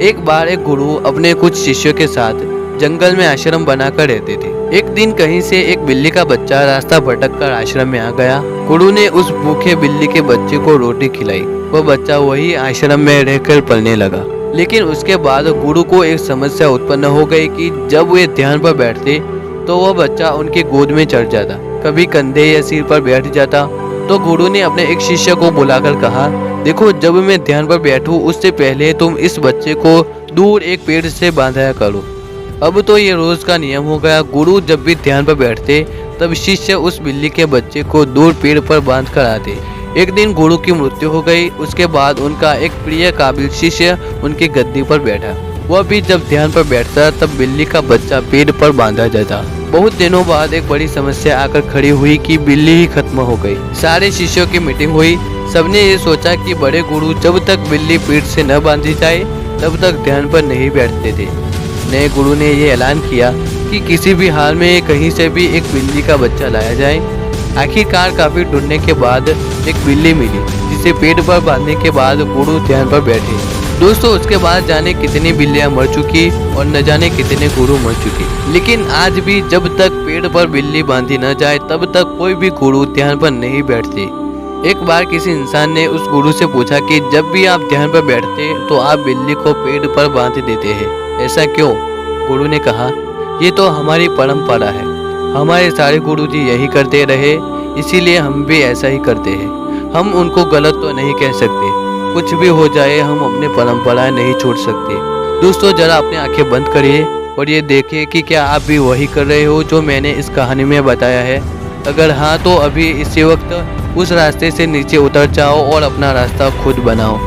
एक बार एक गुरु अपने कुछ शिष्यों के साथ जंगल में आश्रम बनाकर रहते थे। एक दिन कहीं से एक बिल्ली का बच्चा रास्ता भटक कर आश्रम में आ गया। गुरु ने उस भूखे बिल्ली के बच्चे को रोटी खिलाई। वह बच्चा वही आश्रम में रहकर पलने लगा। लेकिन उसके बाद गुरु को एक समस्या उत्पन्न हो गई कि जब वे ध्यान पर बैठते तो वह बच्चा उनके गोद में चढ़ जाता, कभी कंधे या सिर पर बैठ जाता। तो गुरु ने अपने एक शिष्य को बुलाकर कहा, देखो, जब मैं ध्यान पर बैठूं उससे पहले तुम इस बच्चे को दूर एक पेड़ से बांधा करो। अब तो ये रोज का नियम हो गया। गुरु जब भी ध्यान पर बैठते तब शिष्य उस बिल्ली के बच्चे को दूर पेड़ पर बांध कर आते। एक दिन गुरु की मृत्यु हो गई। उसके बाद उनका एक प्रिय काबिल शिष्य उनकी गद्दी पर बैठा। वह भी जब ध्यान पर बैठता तब बिल्ली का बच्चा पेड़ पर बांधा जाता। बहुत दिनों बाद एक बड़ी समस्या आकर खड़ी हुई कि बिल्ली ही खत्म हो गई। सारे शिष्यों की मीटिंग हुई। सबने ये सोचा कि बड़े गुरु जब तक बिल्ली पेड़ से न बांधी जाए तब तक ध्यान पर नहीं बैठते थे। नए गुरु ने ये ऐलान किया कि किसी भी हाल में कहीं से भी एक बिल्ली का बच्चा लाया जाए। आखिरकार काफी ढूंढने के बाद एक बिल्ली मिली, जिसे पेड़ पर बांधने के बाद गुरु ध्यान पर बैठे। दोस्तों, उसके बाद जाने कितनी बिल्लियां मर चुकी और न जाने कितने गुरु मर चुके। लेकिन आज भी जब तक पेड़ पर बिल्ली बांधी न जाए तब तक कोई भी गुरु ध्यान पर नहीं बैठते। एक बार किसी इंसान ने उस गुरु से पूछा कि जब भी आप ध्यान पर बैठते तो आप बिल्ली को पेड़ पर बांध देते हैं, ऐसा क्यों? गुरु ने कहा, ये तो हमारी परंपरा है। हमारे सारे गुरु जी यही करते रहे, इसीलिए हम भी ऐसा ही करते हैं। हम उनको गलत तो नहीं कह सकते। कुछ भी हो जाए हम अपनी परंपराएं नहीं छोड़ सकते। दोस्तों, जरा अपनी आंखें बंद करिए और ये देखिए कि क्या आप भी वही कर रहे हो जो मैंने इस कहानी में बताया है। अगर हाँ, तो अभी इसी वक्त उस रास्ते से नीचे उतर जाओ और अपना रास्ता खुद बनाओ।